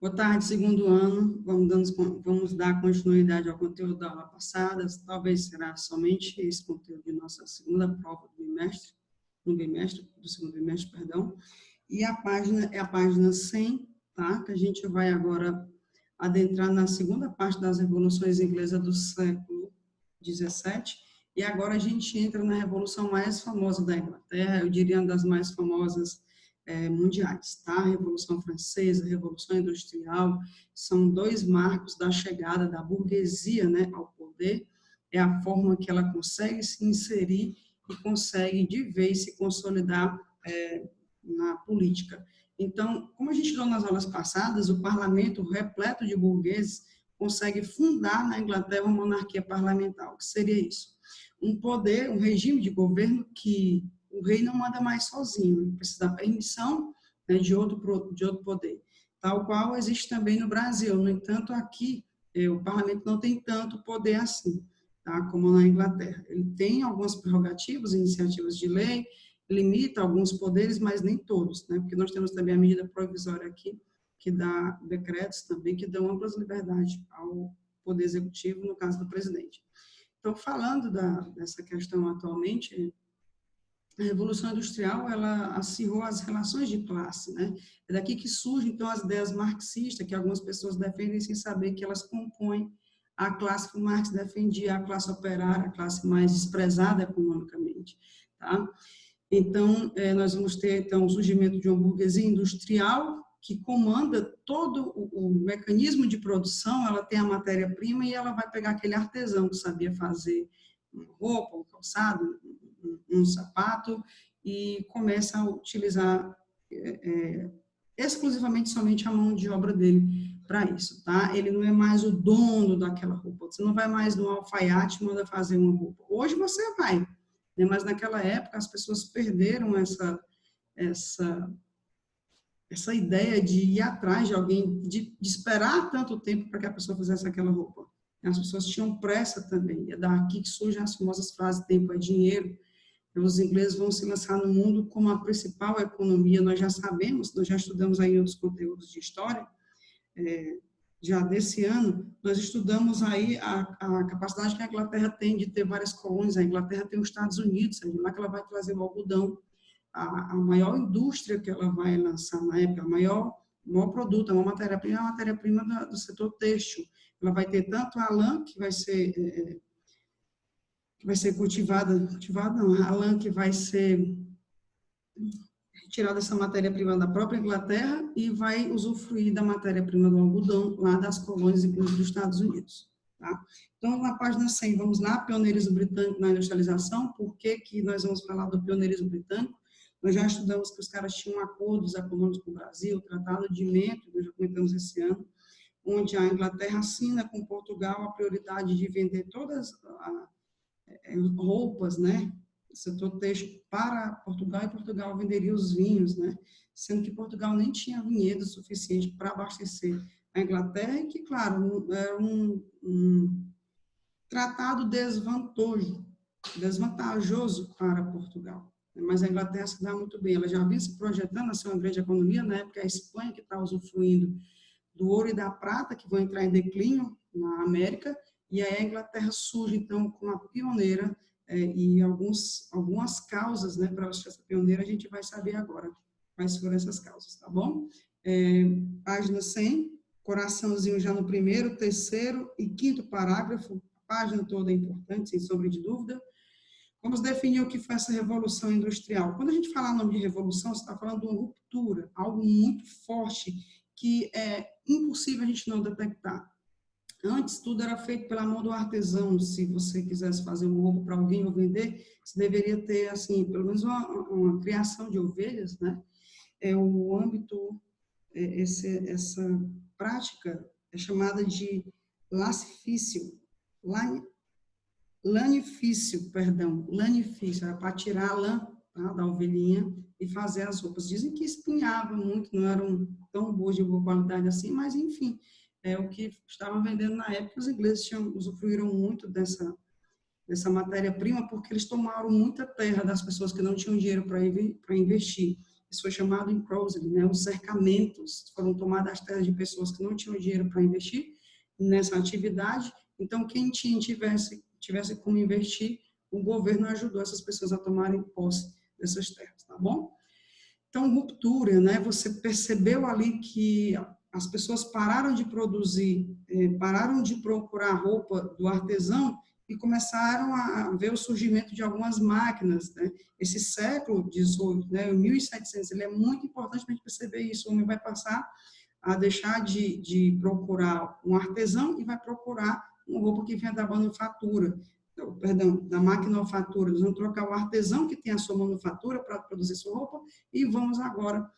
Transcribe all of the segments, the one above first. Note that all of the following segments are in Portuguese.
Boa tarde, segundo ano. Vamos dar continuidade ao conteúdo da aula passada. Talvez será somente esse conteúdo de nossa segunda prova do segundo bimestre, perdão. E a página é a página 100, tá? Que a gente vai agora adentrar na segunda parte das revoluções inglesas do século XVII. E agora a gente entra na revolução mais famosa da Inglaterra, eu diria uma das mais famosas mundiais, tá? A Revolução Francesa, a Revolução Industrial, são dois marcos da chegada da burguesia, né, ao poder. É a forma que ela consegue se inserir e consegue de vez se consolidar na política. Então, como a gente viu nas aulas passadas, o parlamento repleto de burgueses consegue fundar na Inglaterra uma monarquia parlamentar. O que seria isso? Um poder, um regime de governo que o rei não manda mais sozinho, ele precisa da permissão, né, de outro poder, tal qual existe também no Brasil. No entanto, aqui o parlamento não tem tanto poder assim, tá, como na Inglaterra. Ele tem algumas prerrogativas, iniciativas de lei, limita alguns poderes, mas nem todos, né, porque nós temos também a medida provisória aqui, que dá decretos também que dão amplas liberdades ao poder executivo, no caso do presidente. Então, falando dessa questão atualmente, a Revolução Industrial, ela acirrou as relações de classe, né? É daqui que surgem, então, as ideias marxistas, que algumas pessoas defendem sem saber que elas compõem a classe que o Marx defendia, a classe operária, a classe mais desprezada economicamente, tá? Então, nós vamos ter, então, o surgimento de uma burguesia industrial que comanda todo o mecanismo de produção. Ela tem a matéria-prima e ela vai pegar aquele artesão que sabia fazer uma roupa, um calçado, um sapato, e começa a utilizar exclusivamente somente a mão de obra dele para isso, tá? Ele não é mais o dono daquela roupa. Você não vai mais no alfaiate e manda fazer uma roupa. Hoje você vai, né? Mas naquela época as pessoas perderam essa ideia de ir atrás de alguém, de esperar tanto tempo para que a pessoa fizesse aquela roupa. As pessoas tinham pressa também. É daqui que surgem as famosas frases: tempo é dinheiro. Os ingleses vão se lançar no mundo como a principal economia. Nós já sabemos, nós já estudamos aí outros conteúdos de história, já desse ano, nós estudamos aí a capacidade que a Inglaterra tem de ter várias colônias. A Inglaterra tem os Estados Unidos, é de lá que ela vai trazer o algodão. A maior indústria que ela vai lançar na época, o maior produto, a maior matéria-prima, é a matéria-prima do setor têxtil. Ela vai ter tanto a lã, que vai ser cultivada não, a lã que vai ser retirada dessa matéria-prima da própria Inglaterra e vai usufruir da matéria-prima do algodão lá das colônias, inclusive dos Estados Unidos. Tá? Então, na página 100, vamos lá, pioneirismo britânico na industrialização. Por que que nós vamos falar do pioneirismo britânico? Nós já estudamos que os caras tinham acordos econômicos com o Brasil, o Tratado de Mento, nós já comentamos esse ano, onde a Inglaterra assina com Portugal a prioridade de vender todas roupas, né, setor têxtil para Portugal, e Portugal venderia os vinhos, né, sendo que Portugal nem tinha vinhedo suficiente para abastecer a Inglaterra, e que, claro, era um tratado desvantajoso para Portugal. Mas a Inglaterra se dá muito bem, ela já vinha se projetando a ser uma grande economia, na época a Espanha, que está usufruindo do ouro e da prata, que vão entrar em declínio na América, e aí a Inglaterra surge, então, como a pioneira, e algumas causas, né, para ela ser essa pioneira, a gente vai saber agora quais foram essas causas, tá bom? Página 100, coraçãozinho já no primeiro, terceiro e quinto parágrafo, a página toda é importante, sem sombra de dúvida. Vamos definir o que foi essa revolução industrial. Quando a gente fala nome de revolução, você está falando de uma ruptura, algo muito forte, que é impossível a gente não detectar. Antes, tudo era feito pela mão do artesão. Se você quisesse fazer um roubo para alguém ou vender, você deveria ter, assim, pelo menos uma criação de ovelhas, né? O âmbito, essa prática é chamada de latifício, lanifício, era para tirar a lã, tá, da ovelhinha e fazer as roupas. Dizem que espinhava muito, não eram tão boas de boa qualidade assim, mas enfim, o que estavam vendendo na época. Os ingleses usufruíram muito dessa matéria-prima, porque eles tomaram muita terra das pessoas que não tinham dinheiro para investir. Isso foi chamado encroaching, né? Os cercamentos, foram tomadas as terras de pessoas que não tinham dinheiro para investir nessa atividade. Então, quem tivesse como investir, o governo ajudou essas pessoas a tomarem posse dessas terras, tá bom? Então, ruptura, né? Você percebeu ali que as pessoas pararam de produzir, pararam de procurar roupa do artesão e começaram a ver o surgimento de algumas máquinas, né? Esse século XVIII, né, 1700, ele é muito importante para a gente perceber isso. O homem vai passar a deixar de procurar um artesão e vai procurar uma roupa que venha da manufatura, perdão, da maquinofatura. Nós vamos trocar o artesão que tem a sua manufatura para produzir sua roupa e vamos agora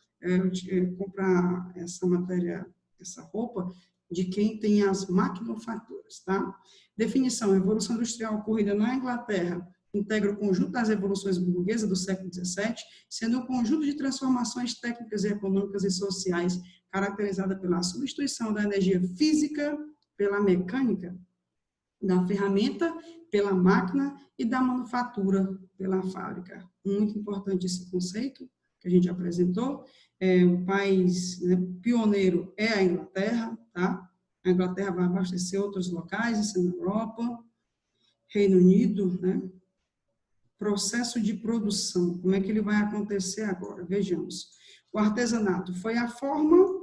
comprar essa matéria, essa roupa de quem tem as maquinofaturas, tá? Definição: a Revolução Industrial ocorrida na Inglaterra integra o conjunto das revoluções burguesas do século XVII, sendo um conjunto de transformações técnicas, econômicas e sociais caracterizada pela substituição da energia física pela mecânica, da ferramenta pela máquina e da manufatura pela fábrica. Muito importante esse conceito que a gente apresentou. O país, né, pioneiro é a Inglaterra, tá? A Inglaterra vai abastecer outros locais, isso é na Europa, Reino Unido, né? Processo de produção, como é que ele vai acontecer agora? Vejamos. O artesanato foi a forma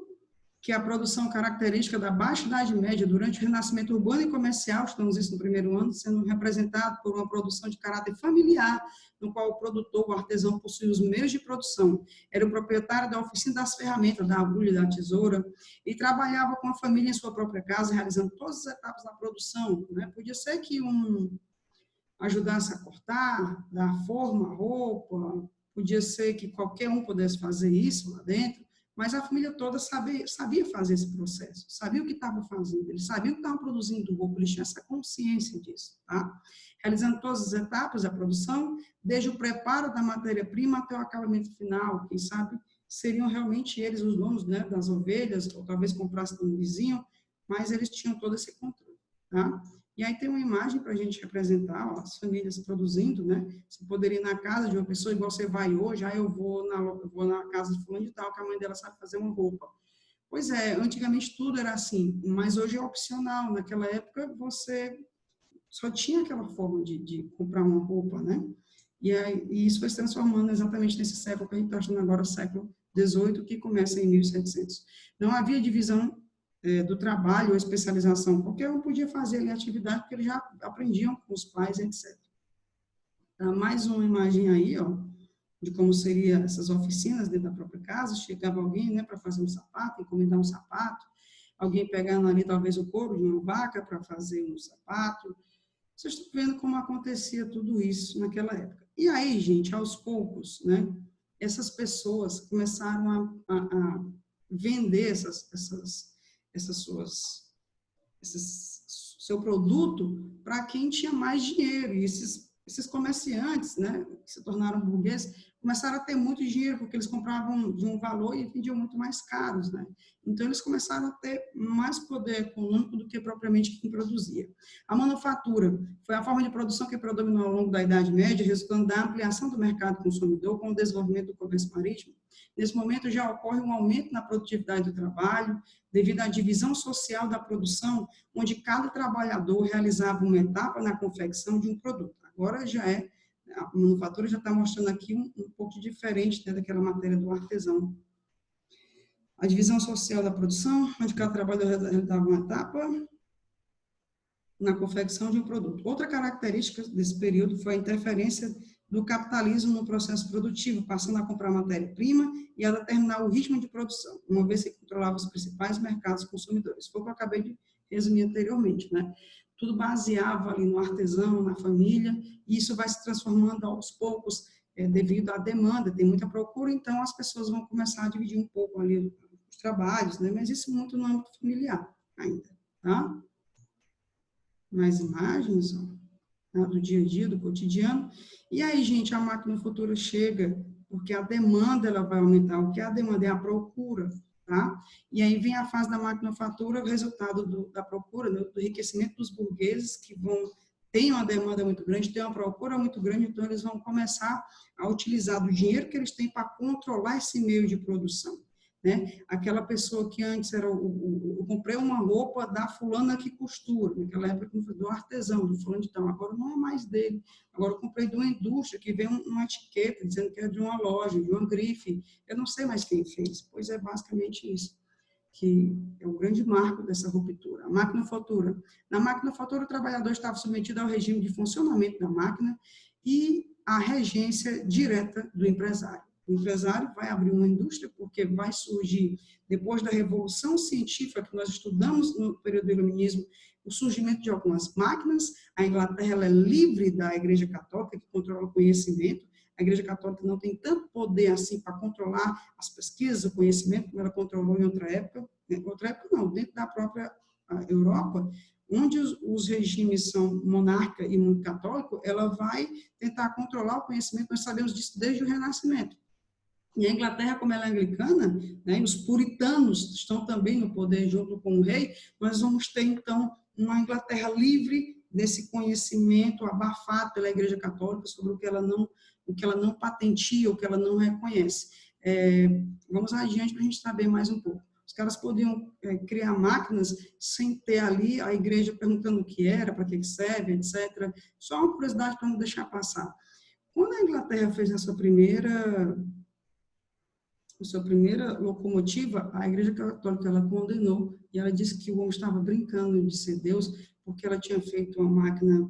que a produção característica da Baixa Idade Média, durante o renascimento urbano e comercial, estamos isso no primeiro ano, sendo representado por uma produção de caráter familiar, no qual o produtor, o artesão, possuía os meios de produção, era o proprietário da oficina das ferramentas, da agulha e da tesoura, e trabalhava com a família em sua própria casa, realizando todas as etapas da produção, né? Podia ser que ajudasse a cortar, dar forma à roupa, podia ser que qualquer um pudesse fazer isso lá dentro, mas a família toda sabia fazer esse processo, sabia o que estava fazendo, eles sabiam que estavam produzindo roupa, eles tinham essa consciência disso, tá? Realizando todas as etapas da produção, desde o preparo da matéria-prima até o acabamento final, quem sabe seriam realmente eles os donos, né, das ovelhas, ou talvez comprassem de um vizinho, mas eles tinham todo esse controle, tá? E aí tem uma imagem para a gente representar, ó, as famílias produzindo, né? Você poderia ir na casa de uma pessoa, igual você vai hoje, aí eu vou na casa de fulano de tal, que a mãe dela sabe fazer uma roupa. Pois é, antigamente tudo era assim, mas hoje é opcional. Naquela época você só tinha aquela forma de comprar uma roupa, né? E isso foi se transformando exatamente nesse século que a gente está achando agora, século XVIII, que começa em 1700. Não havia divisão do trabalho ou especialização, qualquer um podia fazer ali a atividade, porque eles já aprendiam com os pais, etc. Mais uma imagem aí, ó, de como seriam essas oficinas dentro da própria casa. Chegava alguém, né, para fazer um sapato, encomendar um sapato, alguém pegando ali talvez o couro de uma vaca para fazer um sapato. Vocês estão vendo como acontecia tudo isso naquela época. E aí, gente, aos poucos, né, essas pessoas começaram a vender seu produto para quem tinha mais dinheiro. E esses comerciantes, né, que se tornaram burgueses, começaram a ter muito dinheiro, porque eles compravam de um valor e vendiam muito mais caros, né? Então, eles começaram a ter mais poder econômico do que propriamente quem produzia. A manufatura foi a forma de produção que predominou ao longo da Idade Média, resultando da ampliação do mercado consumidor com o desenvolvimento do comércio marítimo. Nesse momento, já ocorre um aumento na produtividade do trabalho, devido à divisão social da produção, onde cada trabalhador realizava uma etapa na confecção de um produto. Agora a manufatura já está mostrando aqui um pouco diferente, né, daquela matéria do artesão. A divisão social da produção, onde cada trabalhador realizava uma etapa na confecção de um produto. Outra característica desse período foi a interferência do capitalismo no processo produtivo, passando a comprar matéria-prima e a determinar o ritmo de produção, uma vez que controlava os principais mercados consumidores. Foi o que eu acabei de resumir anteriormente, né? Tudo baseava ali no artesão, na família, e isso vai se transformando aos poucos, devido à demanda, tem muita procura, então as pessoas vão começar a dividir um pouco ali os trabalhos, né? Mas isso muito no âmbito familiar ainda, tá? Mais imagens, ó, do dia a dia, do cotidiano. E aí, gente, a máquina futura chega, porque a demanda ela vai aumentar. O que é a demanda? É a procura, tá? E aí vem a fase da maquinofatura, o resultado da procura, do enriquecimento dos burgueses, que vão tem uma demanda muito grande, tem uma procura muito grande, então eles vão começar a utilizar do dinheiro que eles têm para controlar esse meio de produção. Né? Aquela pessoa que antes era eu comprei uma roupa da fulana que costura, naquela época do artesão, do fulano de tal, agora não é mais dele, agora eu comprei de uma indústria que vem uma etiqueta dizendo que é de uma loja, de uma grife, eu não sei mais quem fez, pois é basicamente isso, que é o grande marco dessa ruptura. A maquinofatura. Na maquinofatura, o trabalhador estava submetido ao regime de funcionamento da máquina e à regência direta do empresário. O empresário vai abrir uma indústria porque vai surgir, depois da revolução científica que nós estudamos no período do iluminismo, o surgimento de algumas máquinas. A Inglaterra ela é livre da Igreja Católica, que controla o conhecimento. A Igreja Católica não tem tanto poder assim para controlar as pesquisas, o conhecimento, como ela controlou em outra época. Outra época não, dentro da própria Europa, onde os regimes são monarca e muito católico, ela vai tentar controlar o conhecimento. Nós sabemos disso desde o Renascimento. E a Inglaterra, como ela é anglicana, né, e os puritanos estão também no poder junto com o rei, nós vamos ter, então, uma Inglaterra livre desse conhecimento abafado pela Igreja Católica sobre o que ela não patentia, o que ela não reconhece. Vamos adiante para a gente saber mais um pouco. Os caras podiam criar máquinas sem ter ali a igreja perguntando o que era, para que serve, etc. Só uma curiosidade para não deixar passar. Quando a Inglaterra fez a sua primeira locomotiva, a Igreja Católica ela condenou e ela disse que o homem estava brincando de ser Deus porque ela tinha feito uma máquina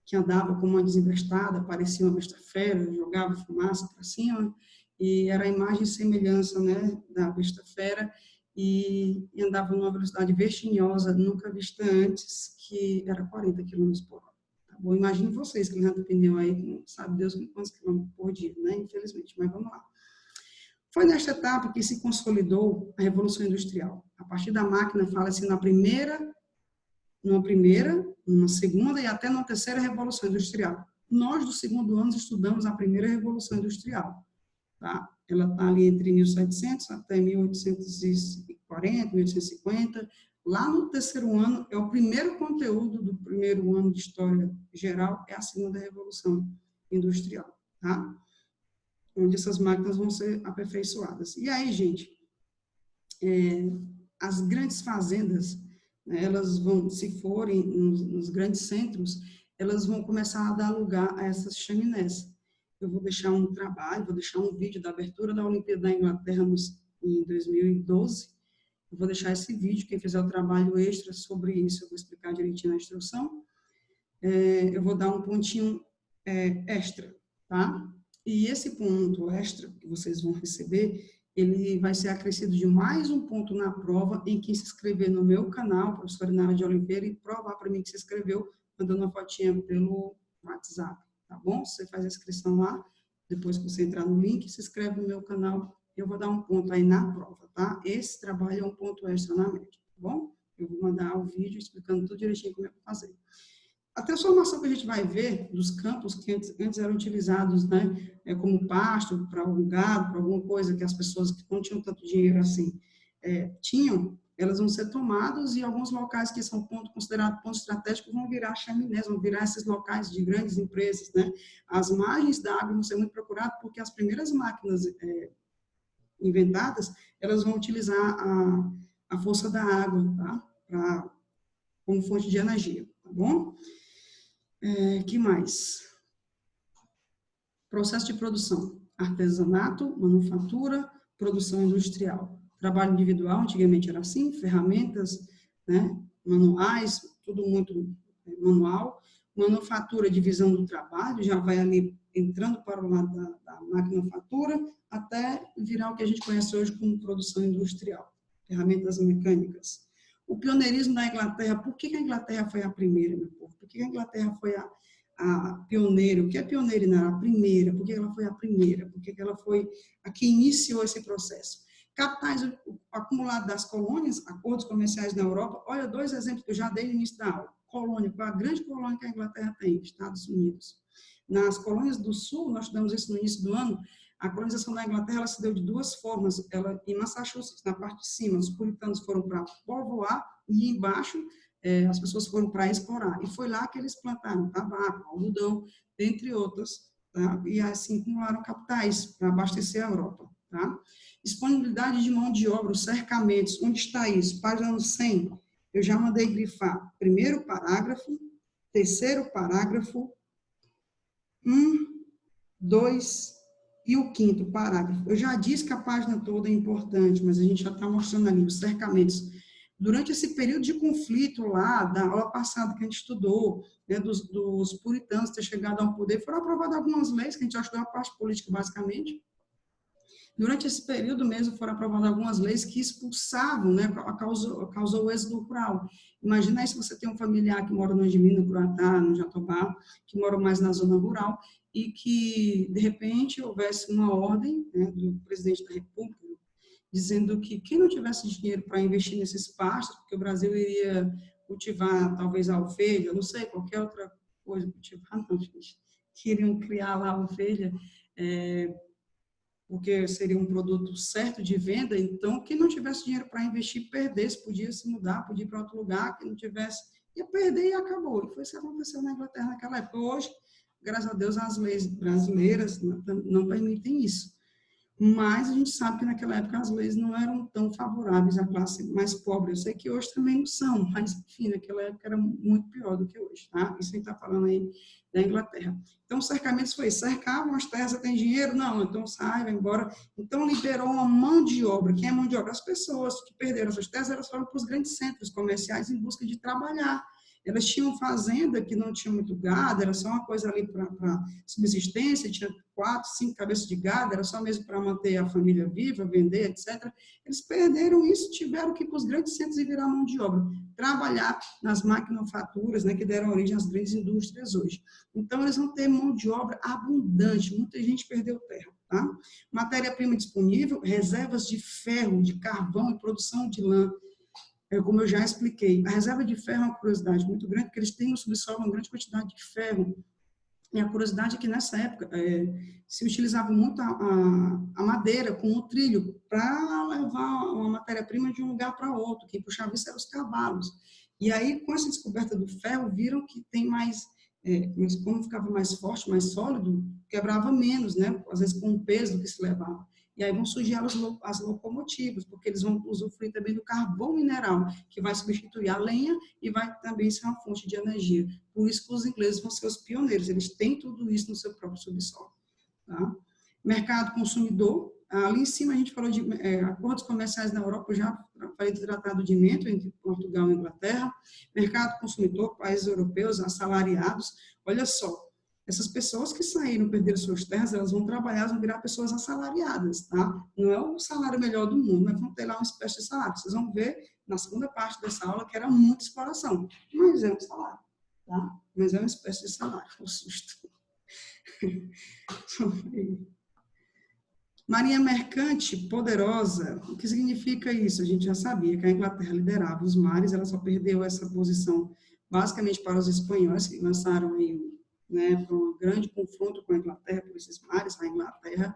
que andava como uma desembestada, parecia uma besta-fera, jogava fumaça para cima, e era a imagem e semelhança, né, da besta-fera, e andava numa velocidade vertiginosa, nunca vista antes, que era 40 km por hora. Tá bom? Imagine vocês que andam pneu aí, sabe Deus quantos quilômetros por dia, né, infelizmente, mas vamos lá. Foi nesta etapa que se consolidou a Revolução Industrial. A partir da máquina, fala-se numa segunda e até numa terceira Revolução Industrial. Nós, do segundo ano, estudamos a primeira Revolução Industrial. Tá? Ela está ali entre 1700 até 1840, 1850. Lá no terceiro ano, é o primeiro conteúdo do primeiro ano de História Geral, é a segunda Revolução Industrial. Tá? Onde essas máquinas vão ser aperfeiçoadas. E aí, gente, as grandes fazendas, né, elas vão, se forem nos grandes centros, elas vão começar a dar lugar a essas chaminés. Eu vou deixar um trabalho, vou deixar um vídeo da abertura da Olimpíada da Inglaterra em 2012. Eu vou deixar esse vídeo, quem fizer o trabalho extra sobre isso, eu vou explicar direitinho na instrução. Eu vou dar um pontinho extra, tá? E esse ponto extra que vocês vão receber, ele vai ser acrescido de mais um ponto na prova em quem se inscrever no meu canal, professora Inara de Oliveira, e provar para mim que se inscreveu, mandando uma fotinha pelo WhatsApp, tá bom? Você faz a inscrição lá, depois que você entrar no link, se inscreve no meu canal, eu vou dar um ponto aí na prova, tá? Esse trabalho é um ponto extra na média, tá bom? Eu vou mandar o vídeo explicando tudo direitinho como é que eu fazer. A transformação que a gente vai ver dos campos que antes eram utilizados, né, como pasto para algum gado, para alguma coisa que as pessoas que não tinham tanto dinheiro assim tinham, elas vão ser tomadas e alguns locais que são considerados pontos estratégicos vão virar chaminés, vão virar esses locais de grandes empresas, né? As margens da água vão ser muito procuradas porque as primeiras máquinas inventadas, elas vão utilizar a força da água, tá? Como fonte de energia, tá bom? Que mais? Processo de produção, artesanato, manufatura, produção industrial. Trabalho individual, antigamente era assim, ferramentas, né, manuais, tudo muito manual. Manufatura, divisão do trabalho, já vai ali entrando para o lado da maquinofatura, até virar o que a gente conhece hoje como produção industrial, ferramentas mecânicas. O pioneirismo da Inglaterra, por que a Inglaterra foi a primeira, meu povo? Por que a Inglaterra foi a pioneira? O que é pioneira, não? A primeira. Por que ela foi a primeira? Por que ela foi a que iniciou esse processo? Capitais acumulados das colônias, acordos comerciais na Europa. Olha, 2 exemplos que eu já dei no início da aula. Colônia, qual é a grande colônia que a Inglaterra tem? Estados Unidos. Nas colônias do Sul, nós estudamos isso no início do ano, a colonização da Inglaterra ela se deu de 2 formas. Ela, em Massachusetts, na parte de cima, os puritanos foram para povoar, e embaixo as pessoas foram para explorar. E foi lá que eles plantaram tabaco, algodão, dentre outras, tá? E assim acumularam capitais para abastecer a Europa. Tá? Disponibilidade de mão de obra, os cercamentos, onde está isso? Página 100, eu já mandei grifar primeiro parágrafo, terceiro parágrafo, 1, 2 e o quinto parágrafo. Eu já disse que a página toda é importante, mas a gente já está mostrando ali os cercamentos. Durante esse período de conflito lá, da aula passada que a gente estudou, né, dos puritanos ter chegado ao poder, foram aprovadas algumas leis, que a gente já estudou a parte política, basicamente. Durante esse período mesmo, foram aprovadas algumas leis que expulsavam, né, causou o êxodo rural. Imagina aí se você tem um familiar que mora no Angelina, no Curatá, no Jatobá, que mora mais na zona rural, e que, de repente, houvesse uma ordem, né, do presidente da República, dizendo que quem não tivesse dinheiro para investir nesses pastos, porque o Brasil iria cultivar talvez a ovelha, não sei, qualquer outra coisa, cultivar não, gente, queriam criar lá a ovelha, porque seria um produto certo de venda, então quem não tivesse dinheiro para investir, perdesse, podia se mudar, podia ir para outro lugar, quem não tivesse, ia perder e acabou. E foi isso que aconteceu na Inglaterra naquela época. Hoje, graças a Deus, as leis brasileiras não permitem isso. Mas a gente sabe que naquela época as leis não eram tão favoráveis à classe mais pobre. Eu sei que hoje também não são, mas, enfim, naquela época era muito pior do que hoje, tá? Isso a gente está falando aí da Inglaterra. Então, os cercamentos foi, cercavam as terras, você tem dinheiro? Não, então sai, vai embora. Então, liberou uma mão de obra. Quem é mão de obra? As pessoas que perderam suas terras, elas foram para os grandes centros comerciais em busca de trabalhar. Elas tinham fazenda que não tinha muito gado, era só uma coisa ali para subsistência, tinha 4, 5 cabeças de gado, era só mesmo para manter a família viva, vender, etc. Eles perderam isso, tiveram que ir para os grandes centros e virar mão de obra, trabalhar nas maquinofaturas, né, que deram origem às grandes indústrias hoje. Então, eles vão ter mão de obra abundante, muita gente perdeu terra. Tá? Matéria-prima disponível, reservas de ferro, de carvão e produção de lã. Como eu já expliquei, a reserva de ferro é uma curiosidade muito grande, porque eles têm no subsolo uma grande quantidade de ferro. E a curiosidade é que nessa época se utilizava muito a madeira com o trilho para levar uma matéria-prima de um lugar para outro. Quem puxava isso eram os cavalos. E aí, com essa descoberta do ferro, viram que tem mais, como ficava mais forte, mais sólido, quebrava menos, né? Às vezes com o peso que se levava. E aí vão surgir as locomotivas, porque eles vão usufruir também do carvão mineral, que vai substituir a lenha e vai também ser uma fonte de energia. Por isso que os ingleses vão ser os pioneiros, eles têm tudo isso no seu próprio subsolo. Tá? Mercado consumidor, ali em cima a gente falou de acordos comerciais na Europa, eu já falei do Tratado de Mento entre Portugal e Inglaterra. Mercado consumidor, países europeus, assalariados. Olha só, essas pessoas que saíram, perderam suas terras, elas vão trabalhar, elas vão virar pessoas assalariadas, tá? Não é o salário melhor do mundo, mas vão ter lá uma espécie de salário. Vocês vão ver na segunda parte dessa aula que era muita exploração, mas é um salário, tá? Mas é uma espécie de salário, o susto. Marinha mercante poderosa, o que significa isso? A gente já sabia que a Inglaterra liderava os mares, ela só perdeu essa posição basicamente para os espanhóis, que lançaram aí, né, para um grande confronto com a Inglaterra por esses mares. A Inglaterra,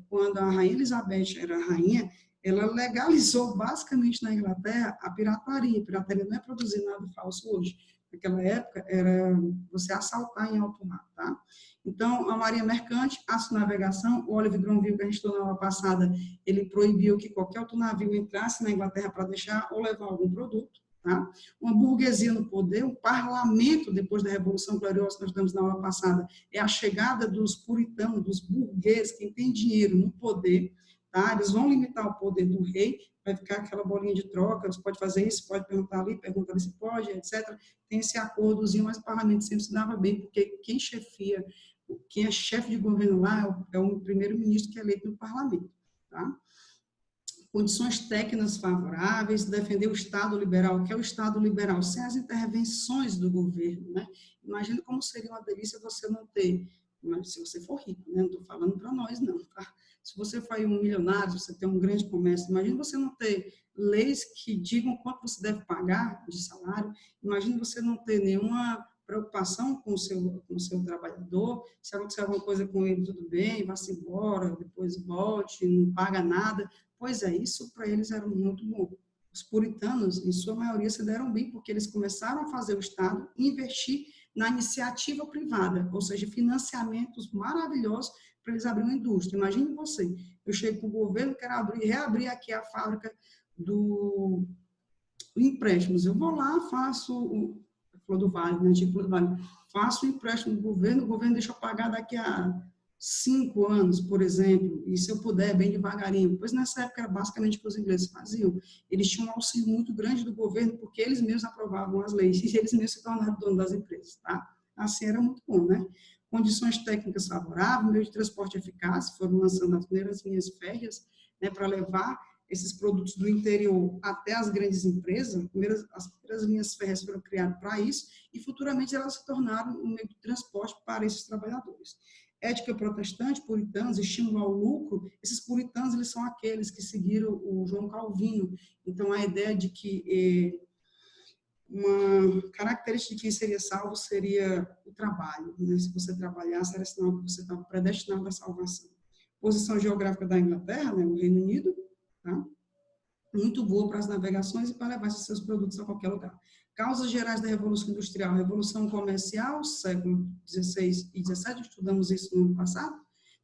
quando a Rainha Elizabeth era rainha, ela legalizou basicamente na Inglaterra a pirataria. A pirataria não é produzir nada falso hoje. Naquela época, era você assaltar em alto mar, tá? Então, a marinha mercante, navegação, o Oliver Cromwell, que a gente estudou na aula passada, ele proibiu que qualquer outro navio entrasse na Inglaterra para deixar ou levar algum produto, tá? Uma burguesia no poder, um parlamento, depois da Revolução Gloriosa, que nós estamos na aula passada, é a chegada dos puritanos, dos burgueses, quem tem dinheiro no poder, tá? Eles vão limitar o poder do rei, vai ficar aquela bolinha de troca, você pode fazer isso, pode perguntar ali se pode, etc. Tem esse acordozinho, mas o parlamento sempre se dava bem, porque quem é chefe de governo lá é o primeiro-ministro que é eleito no parlamento, tá? Condições técnicas favoráveis, defender o Estado liberal. O que é o Estado liberal? Sem as intervenções do governo, né? Imagina como seria uma delícia você não ter, mas se você for rico, né? Não estou falando para nós, não, tá? Se você for um milionário, se você tem um grande comércio, imagina você não ter leis que digam quanto você deve pagar de salário, imagina você não ter nenhuma preocupação com o seu trabalhador, se acontecer alguma coisa com ele, tudo bem, vá-se embora, depois volte, não paga nada. Pois é, isso para eles era muito bom, Os puritanos, em sua maioria, se deram bem, porque eles começaram a fazer o Estado investir na iniciativa privada, ou seja, financiamentos maravilhosos para eles abrirem uma indústria. Imagine você, eu chego para o governo, quero reabrir aqui a fábrica do empréstimos. Eu vou lá, faço o Flor do Vale, né, antigo Flor do Vale, faço o empréstimo do governo, o governo deixa eu pagar daqui a 5 anos, por exemplo, e se eu puder, bem devagarinho. Pois nessa época era basicamente o que os ingleses faziam. Eles tinham um auxílio muito grande do governo, porque eles mesmos aprovavam as leis, e eles mesmos se tornaram donos das empresas, tá? Assim era muito bom, né? Condições técnicas favoráveis, meio de transporte eficaz, foram lançando as primeiras linhas férreas, né, para levar esses produtos do interior até as grandes empresas. As primeiras linhas férreas foram criadas para isso, e futuramente elas se tornaram um meio de transporte para esses trabalhadores. Ética protestante, puritanos, estímulo ao lucro, esses puritanos, eles são aqueles que seguiram o João Calvino. Então, a ideia de que uma característica de quem seria salvo seria o trabalho, né? Se você trabalhasse, era sinal que você estava predestinado à salvação. Posição geográfica da Inglaterra, né, o Reino Unido, tá? Muito boa para as navegações e para levar seus produtos a qualquer lugar. Causas gerais da Revolução Industrial, Revolução Comercial, século XVI e XVII, estudamos isso no ano passado,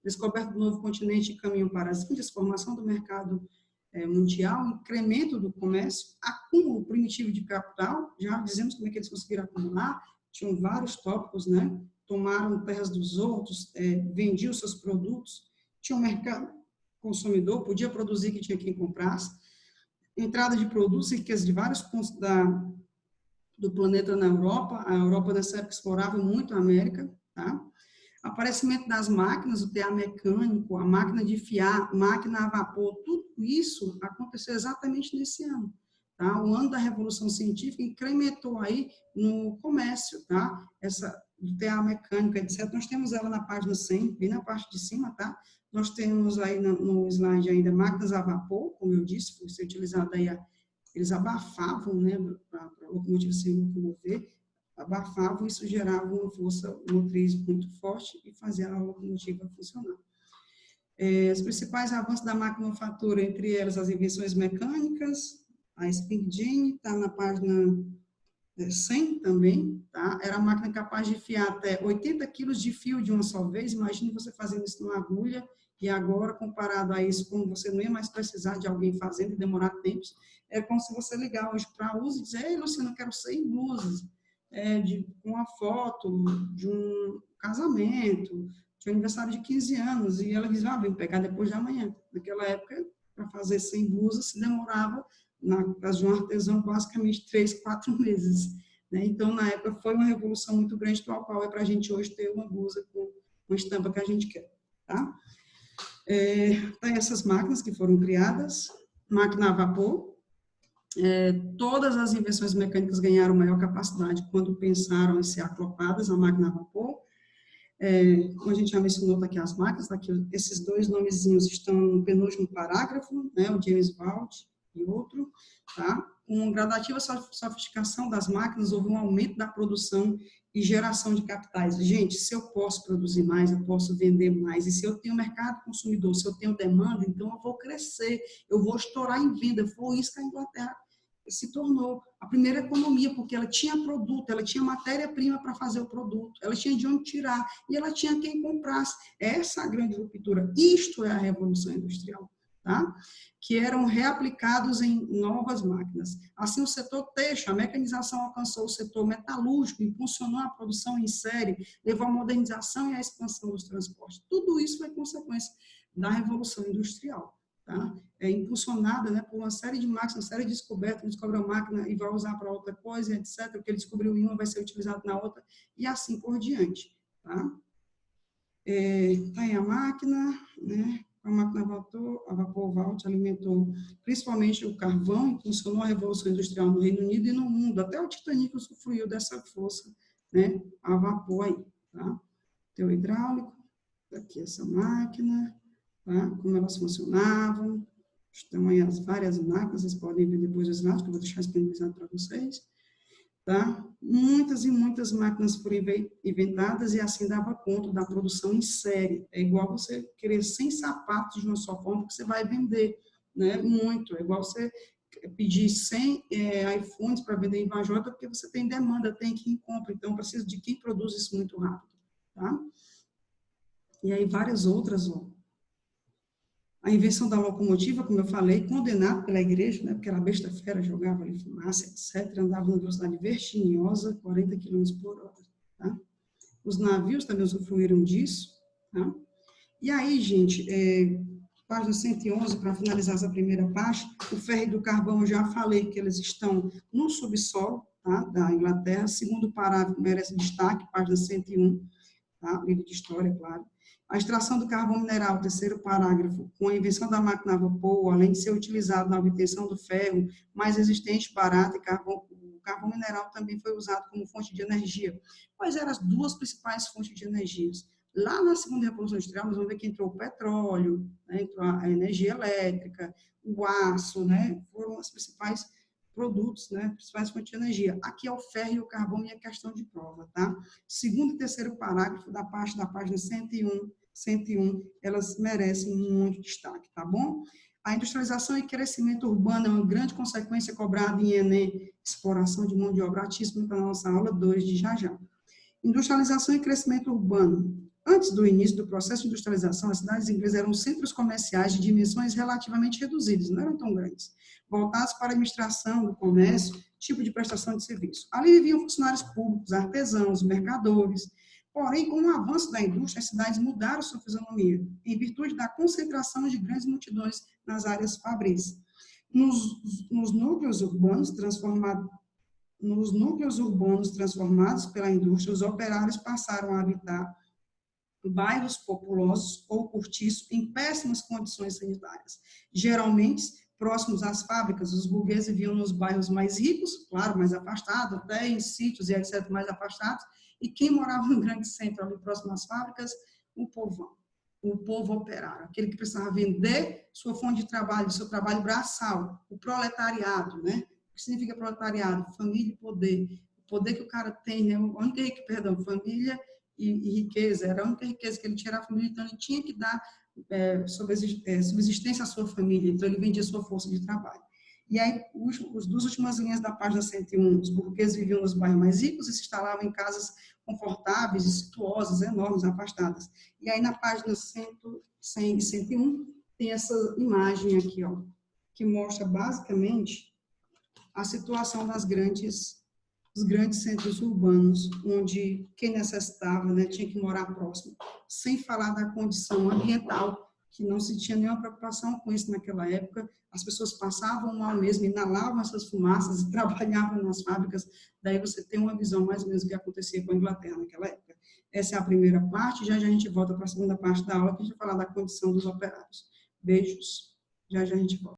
descoberta do novo continente e caminho para as Índias, formação do mercado mundial, incremento do comércio, acúmulo primitivo de capital, já dizemos como é que eles conseguiram acumular, tinham vários tópicos, né? Tomaram terras dos outros, vendiam seus produtos, tinha um mercado consumidor, podia produzir que tinha quem comprasse, entrada de produtos e riqueza de vários pontos do planeta na Europa. A Europa nessa época explorava muito a América, tá? Aparecimento das máquinas, o tear mecânico, a máquina de fiar, máquina a vapor, tudo isso aconteceu exatamente nesse ano, tá? O ano da Revolução Científica incrementou aí no comércio, tá? Essa do tear mecânico, etc. Nós temos ela na página 100, bem na parte de cima, tá? Nós temos aí no slide ainda máquinas a vapor, como eu disse, foi ser utilizado aí, eles abafavam, né, para a locomotiva se locomover, abafavam, isso gerava uma força motriz muito forte e fazia a locomotiva funcionar. Os principais avanços da maquinofatura, entre elas as invenções mecânicas, a Spin Engine, está na página 100 também, tá? Era a máquina capaz de fiar até 80 quilos de fio de uma só vez. Imagine você fazendo isso numa agulha, e agora, comparado a isso, como você não ia mais precisar de alguém fazendo e demorar tempos, é como se você ligar hoje para a uso e dizer: ei, Luciano, eu quero 100 blusas, com uma foto de um casamento, de um aniversário de 15 anos, e ela diz: vem pegar depois de amanhã. Naquela época, para fazer 100 blusas, se demorava, na casa de um artesão, basicamente 3, 4 meses. Né? Então, na época, foi uma revolução muito grande, tal qual é para a gente hoje ter uma blusa com uma estampa que a gente quer. Tá? Tem essas máquinas que foram criadas, máquina a vapor. Todas as invenções mecânicas ganharam maior capacidade quando pensaram em ser aclopadas, a máquina a vapor. Como a gente já mencionou, aqui as máquinas, aqui, esses dois nomezinhos estão no penúltimo parágrafo, né, o James Watt e outro, tá? Com gradativa sofisticação das máquinas, houve um aumento da produção e geração de capitais. Gente, se eu posso produzir mais, eu posso vender mais, e se eu tenho mercado consumidor, se eu tenho demanda, então eu vou crescer, eu vou estourar em venda. Foi isso que a Inglaterra se tornou a primeira economia, porque ela tinha produto, ela tinha matéria-prima para fazer o produto, ela tinha de onde tirar, e ela tinha quem comprasse. Essa é a grande ruptura. Isto é a Revolução Industrial, tá? Que eram reaplicados em novas máquinas. Assim, o setor têxtil, a mecanização alcançou o setor metalúrgico, impulsionou a produção em série, levou à modernização e à expansão dos transportes. Tudo isso foi consequência da Revolução Industrial. Tá? Impulsionada, né, por uma série de máquinas, uma série de descobertas, ele descobre uma máquina e vai usar para outra coisa, etc. O que ele descobriu em uma vai ser utilizado na outra, e assim por diante. Tá? Tem a máquina, né, a máquina a vapor Watt alimentou principalmente o carvão, impulsionou a Revolução Industrial no Reino Unido e no mundo, até o Titanic usufruiu dessa força, né, a vapor aí. Tá? Teu hidráulico, aqui essa máquina, tá? Como elas funcionavam. Estão aí as várias máquinas, vocês podem ver depois os slides, que eu vou deixar disponibilizado para vocês. Tá? Muitas e muitas máquinas foram inventadas e assim dava conta da produção em série. É igual você querer 100 sapatos de uma só forma que você vai vender, né? Muito. É igual você pedir 100 iPhones para vender em Vajota, porque você tem demanda, tem quem compra, então precisa de quem produz isso muito rápido, tá? E aí várias outras, ó. A invenção da locomotiva, como eu falei, condenado pela igreja, né, porque era besta-fera, jogava ali fumaça, etc., andava numa velocidade vertiginosa, 40 km por hora, tá? Os navios também usufruíram disso, tá? E aí, gente, página 111, para finalizar essa primeira parte, o ferro e do carvão, eu já falei que eles estão no subsolo, tá, da Inglaterra. Segundo parágrafo merece destaque, página 101, tá, livro de história, claro. A extração do carvão mineral, terceiro parágrafo, com a invenção da máquina a vapor, além de ser utilizado na obtenção do ferro, mais resistente, barato, e o carvão mineral também foi usado como fonte de energia. Quais eram as duas principais fontes de energias? Lá na segunda Revolução Industrial, nós vamos ver que entrou o petróleo, né, entrou a energia elétrica, o aço, né, foram os principais produtos, né, principais fontes de energia. Aqui é o ferro e o carvão e a questão de prova, tá? Segundo e terceiro parágrafo da página 101, elas merecem muito destaque, tá bom? A industrialização e crescimento urbano é uma grande consequência cobrada em Enem, exploração de mão de obra atípica, para a nossa aula 2 de já. Industrialização e crescimento urbano. Antes do início do processo de industrialização, as cidades inglesas eram centros comerciais de dimensões relativamente reduzidas, não eram tão grandes, voltados para a administração do comércio, tipo de prestação de serviço. Ali viviam funcionários públicos, artesãos, mercadores. Porém, com o avanço da indústria, as cidades mudaram sua fisionomia, em virtude da concentração de grandes multidões nas áreas fabris. Nos núcleos urbanos transformados pela indústria, os operários passaram a habitar bairros populosos ou cortiços em péssimas condições sanitárias. Geralmente, próximos às fábricas, os burgueses viviam nos bairros mais ricos, claro, mais afastados, até em sítios e etc. mais afastados, e quem morava no grande centro, ali próximo às fábricas, o povão, o povo operário, aquele que precisava vender sua fonte de trabalho, seu trabalho braçal, o proletariado, né? O que significa proletariado? Família e poder. O poder que o cara tem, né? Família e riqueza, era a única riqueza que ele tinha era a família, então ele tinha que dar subsistência à sua família, então ele vendia sua força de trabalho. E aí, as duas últimas linhas da página 101, os burgueses viviam nos bairros mais ricos e se instalavam em casas confortáveis, situosas, enormes, afastadas. E aí, na página 100 e 101, tem essa imagem aqui, ó, que mostra basicamente a situação dos grandes centros urbanos, onde quem necessitava, né, tinha que morar próximo, sem falar da condição ambiental, que não se tinha nenhuma preocupação com isso naquela época, as pessoas passavam mal mesmo, inalavam essas fumaças e trabalhavam nas fábricas, daí você tem uma visão mais ou menos do que acontecia com a Inglaterra naquela época. Essa é a primeira parte, já a gente volta para a segunda parte da aula, que a gente vai falar da condição dos operários. Beijos, já a gente volta.